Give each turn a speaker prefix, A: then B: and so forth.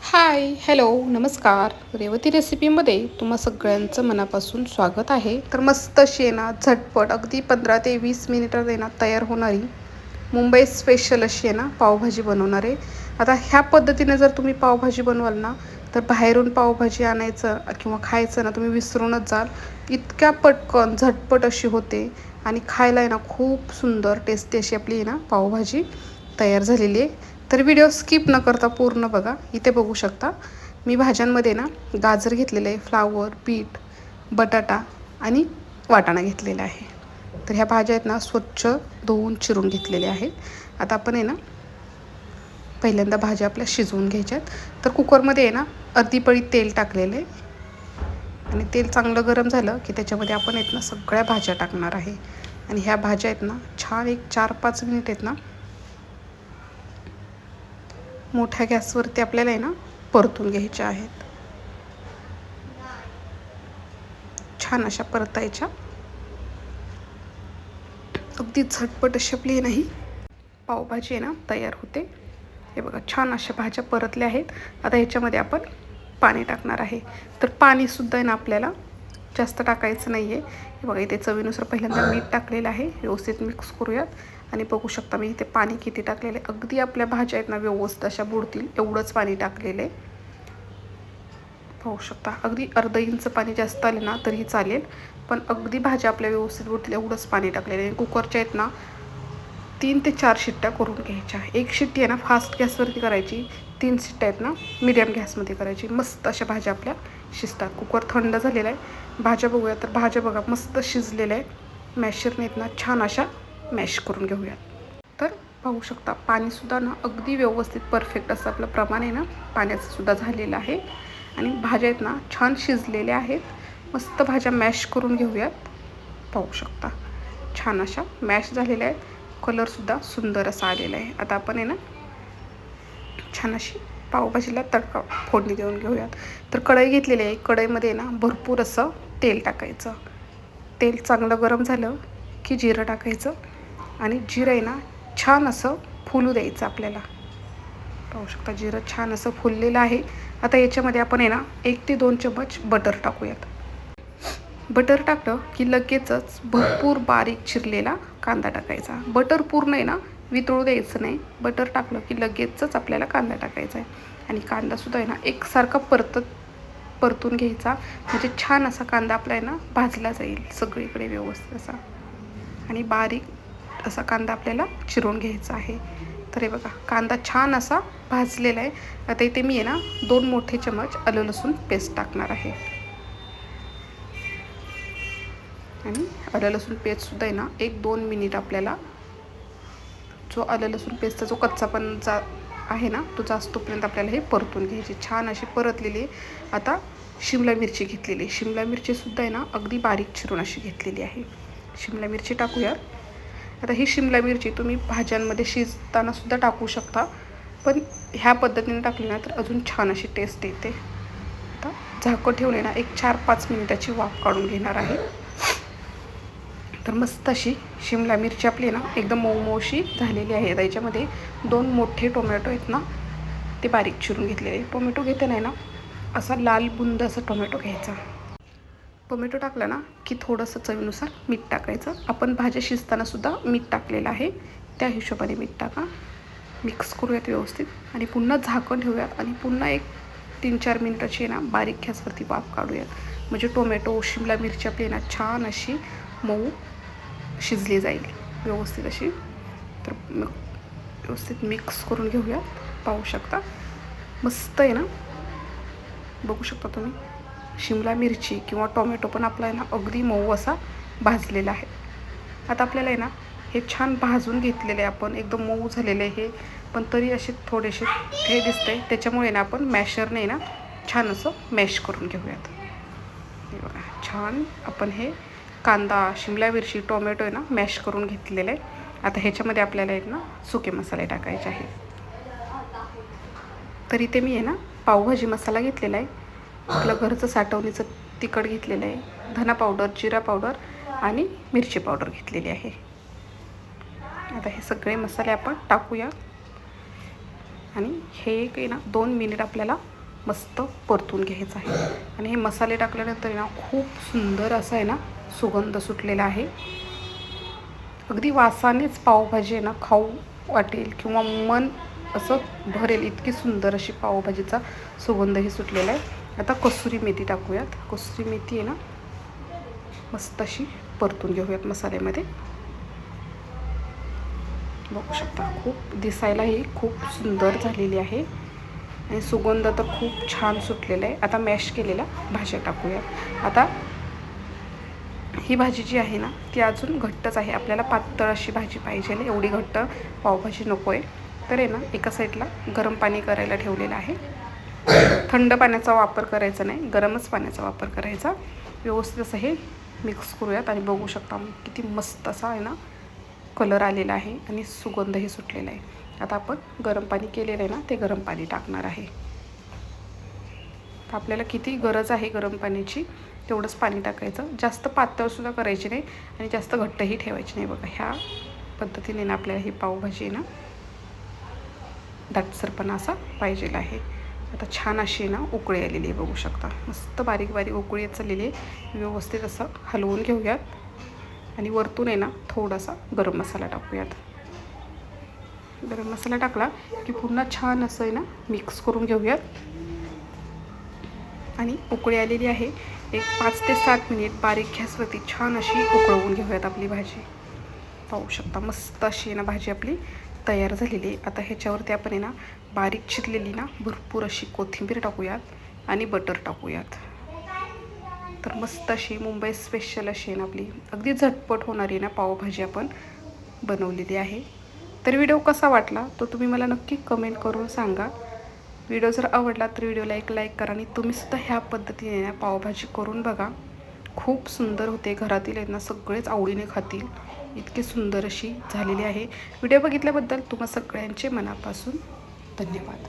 A: हाय, hello, नमस्कार. रेवती रेसिपीमध्ये तुम्हा सगळ्यांचं मनापासून स्वागत आहे. तर मस्त अशी आहे ना, झटपट अगदी 15 ते 20 मिनिटात आहे ना तयार होणारी मुंबई स्पेशल अशी आहे ना पावभाजी बनवणार आहे. आता ह्या पद्धतीने जर तुम्ही पावभाजी बनवाल ना, तर बाहेरून पावभाजी आणायचं किंवा खायचं ना तुम्ही विसरूनच जाल. इतक्या पटकन झटपट अशी होते आणि खायला आहे ना खूप सुंदर टेस्टी अशी आपली आहे ना पावभाजी तयार झालेली आहे. तर व्हिडिओ स्किप न करता पूर्ण बघा. इथे बघू शकता मी भाज्यांमध्ये ना गाजर घेतलेलं आहे, फ्लावर, बीट, बटाटा आणि वाटाणा घेतलेला आहे. तर ह्या भाज्या आहेत ना स्वच्छ धुवून चिरून घेतलेल्या आहेत. आता आपण आहे ना पहिल्यांदा भाज्या आपल्या शिजवून घ्यायच्यात. तर कुकरमध्ये आहे ना अर्धी पळी तेल टाकलेलं आहे आणि तेल चांगलं गरम झालं की त्याच्यामध्ये आपण आहेत ना सगळ्या भाज्या टाकणार आहे. आणि ह्या भाज्या आहेत ना छान एक 4-5 मिनिट आहेत ना मोठ्या गॅसवरती आपल्याला आहे ना परतून घ्यायच्या आहेत. छान अशा परतायच्या. अगदी झटपट अशी आपली नाही पावभाजी आहे ना तयार होते. हे बघा छान अशा भाज्या परतल्या आहेत. आता ह्याच्यामध्ये आपण पाणी टाकणार आहे. तर पाणीसुद्धा आहे ना आपल्याला जास्त टाकायचं नाही आहे. हे बघा इथे चवीनुसार पहिल्यांदा मीठ टाकलेलं आहे. व्यवस्थित मिक्स करूयात आणि बघू शकता मी इथे पाणी किती टाकलेलं आहे. अगदी आपल्या भाज्या आहेत ना व्यवस्थित अशा बुडतील एवढंच पाणी टाकलेलं आहे. पाहू शकता अगदी अर्धा इंच पाणी जास्त आले ना तरीही चालेल, पण अगदी भाज्या आपल्या व्यवस्थित बुडतील एवढंच पाणी टाकलेलं आहे. कुकरच्या आहेत ना 3 ते 4 शिट्ट्या करून घ्यायच्या. एक शिट्टी आहे ना फास्ट गॅसवरती करायची, 3 शिट्ट्या आहेत ना मीडियम गॅसमध्ये करायची. मस्त अशा भाज्या आपल्या शिजतात. कुकर थंड झालेला आहे. भाज्या बघूया. तर भाज्या बघा मस्त शिजलेल्या आहेत. मॅशरने आहेत ना छान अशा मॅश करून घेऊयात. तर पाहू शकता पाणीसुद्धा ना अगदी व्यवस्थित परफेक्ट असं आपलं प्रमाण आहे ना पाण्याचंसुद्धा झालेलं आहे. आणि भाज्या आहेत ना छान शिजलेल्या आहेत. मस्त भाज्या मॅश करून घेऊयात. पाहू शकता छान अशा मॅश झालेल्या आहेत. कलरसुद्धा सुंदर असा आलेला आहे. आता आपण आहे ना छान अशी पावभाजीला तडका फोडणी देऊन घेऊयात. तर कढई घेतलेली आहे. कढईमध्ये ना भरपूर असं तेल टाकायचं. तेल चांगलं गरम झालं की जिरं टाकायचं आणि जिरं आहे ना छान असं फुलू द्यायचं आपल्याला. पाहू शकता जिरं छान असं फुललेलं आहे. आता याच्यामध्ये आपण आहे ना 1 ते 2 चम्मच बटर टाकूयात. बटर टाकलं की लगेचच भरपूर बारीक चिरलेला कांदा टाकायचा. बटर पूर्ण आहे ना वितळू द्यायचं नाही. बटर टाकलं की लगेचच आपल्याला कांदा टाकायचा आहे आणि कांदासुद्धा आहे ना एकसारखा परतून घ्यायचा. म्हणजे छान असा कांदा आपला आहे ना भाजला जाईल सगळीकडे व्यवस्थित असा. आणि बारीक असा कांदा आपल्याला चिरून घ्यायचा आहे. तर हे बघा कांदा छान असा भाजलेला आहे. आता इथे मी आहे ना 2 मोठे चमच आलं लसूण पेस्ट टाकणार आहे. आणि आलं लसूण पेस्टसुद्धा आहे ना 1-2 मिनिट आपल्याला जो आलं लसूण पेस्टचा जो कच्चापण आहे ना तो जास्तपर्यंत आपल्याला हे परतून घ्यायची. छान अशी परतलेली आहे. आता शिमला मिरची घेतलेली आहे. शिमला मिरचीसुद्धा आहे ना अगदी बारीक चिरून अशी घेतलेली आहे. शिमला मिरची टाकूयात. आता ही शिमला मिरची तुम्ही भाज्यांमध्ये शिजतानासुद्धा टाकू शकता, पण ह्या पद्धतीने टाकली ना तर अजून छान अशी टेस्ट येते. आता झाकण ठेवले ना एक 4-5 मिनिटाची वाफ काढून घेणार आहे. तर मस्त अशी शिमला मिरची आपली ना एकदम मऊमऊशी झालेली आहे. याच्यामध्ये 2 मोठे टोमॅटो आहेत ना ते बारीक चिरून घेतलेले. टोमॅटो घेते नाही ना असा लाल बुंद असा टोमॅटो घ्यायचा. टोमॅटो टाकला ना की थोडंसं चवीनुसार मीठ टाकायचं. आपण भाज्या शिजतानासुद्धा मीठ टाकलेलं आहे, त्या हिशोबाने मीठ टाका. मिक्स करूयात व्यवस्थित आणि पुन्हा झाकण ठेवूयात आणि पुन्हा एक 3-4 मिनिटाची ना बारीक गॅसवरती वाफ काढूयात. म्हणजे टोमॅटो शिमला मिरची आपली ना छान अशी मऊ शिजली जाईल व्यवस्थित अशी. तर मग व्यवस्थित मिक्स करून घेऊयात. पाहू शकता मस्त आहे ना. बघू शकता तुम्ही शिमला मिरची किंवा टोमॅटो पण आपला आहे ना अगदी मऊ असा भाजलेला आहे. आता आपल्याला आहे ना हे छान भाजून घेतलेले आपण एकदम मऊ झालेले आहे, पण तरी असे थोडेसे हे दिसते. त्याच्यामुळे ना आपण मॅशरने ना छान असं मॅश करून घेऊयात. हे बघा छान आपण हे कांदा शिमला मिरची टोमॅटो आहे ना मॅश करून घेतलेलं आहे. आता ह्याच्यामध्ये आपल्याला आहेत ना सुके मसाले टाकायचे आहेत. तर इथे मी आहे ना पावभाजी मसाला घेतलेला आहे. आपलं घरचं साठवणीचं तिखट घेतलेलं आहे. धना पावडर, जिरा पावडर आणि मिरची पावडर घेतलेली आहे. आता हे सगळे मसाले आपण टाकूया आणि हे एक आहे ना 2 मिनिट आपल्याला मस्त परतून घ्यायचं आहे. आणि हे मसाले टाकल्यानंतर ना खूप सुंदर असा आहे ना सुगंध सुटलेला आहे. अगदी वासानेच पावभाजी आहे ना खाऊ वाटेल किंवा मन असं भरेल इतकी सुंदर अशी पावभाजीचा सुगंधही सुटलेला आहे. आता कसुरी मेथी टाकूयात. कसुरी मेथी आहे ना मस्त अशी परतून घेऊयात मसाल्यामध्ये. बघू शकता खूप दिसायलाही खूप सुंदर झालेली आहे आणि सुगंध तर खूप छान सुटलेला आहे. आता मॅश केलेल्या भाज्या टाकूया. आता ही भाजी जी आहे ना ती अजून घट्टच आहे. आपल्याला पातळ अशी भाजी पाहिजे, एवढी घट्ट पावभाजी नको आहे. तर आहे ना एका साईडला गरम पाणी करायला ठेवलेलं आहे. थंड पाण्याचा वापर करायचा नाही, गरमच पाण्याचा वापर करायचा. व्यवस्थित असं हे मिक्स करूयात आणि बघू शकता किती मस्त असा आहे ना कलर आलेला आहे आणि सुगंधही सुटलेला आहे. आता आपण गरम पाणी केलेलं आहे ना ते गरम पाणी टाकणार आहे. तर आपल्याला किती गरज आहे गरम पाण्याची तेवढंच पाणी टाकायचं. जास्त पातळसुद्धा करायची नाही आणि जास्त घट्टही ठेवायची नाही. बघा ह्या पद्धतीने ना आपल्याला ही पावभाजी ना दाटसरपणा असा पाहिजे आहे. आता छान अशी ना उकळी आलेली आहे. बघू शकता मस्त बारीक बारीक उकळी येत चाललेली आहे. व्यवस्थित असं हलवून घेऊयात आणि वरतून आहे ना थोडासा गरम मसाला टाकूयात. गरम मसाला टाकला की पुन्हा छान असं आहे ना मिक्स करून घेऊयात. आणि उकळी आलेली आहे. एक 5 ते 7 मिनिट बारीक गॅसवरती छान अशी उकळवून घेऊयात आपली भाजी. पाहू शकता मस्त अशी ना भाजी आपली तयार झालेली आहे. आता ह्याच्यावरती आपण आहे ना बारीक चिरलेली ना भरपूर अशी कोथिंबीर टाकूयात आणि बटर टाकूयात. तर मस्त अशी मुंबई स्पेशल अशी आहे ना आपली अगदी झटपट होणारी ना पावभाजी आपण बनवलेली आहे. तर व्हिडिओ कसा वाटला तो तुम्ही मला नक्की कमेंट करून सांगा. व्हिडिओ जर आवडला तर व्हिडिओला एक लाईक करा आणि तुम्हीसुद्धा ह्या पद्धतीने ना पावभाजी करून बघा. खूप सुंदर होते. घरातील आहेत ना सगळेच आवडीने खातील. इतकी सुंदर अशी झालेली आहे. व्हिडिओ बघितल्याबद्दल तुम्हा सगळ्यांचे मनापासून धन्यवाद.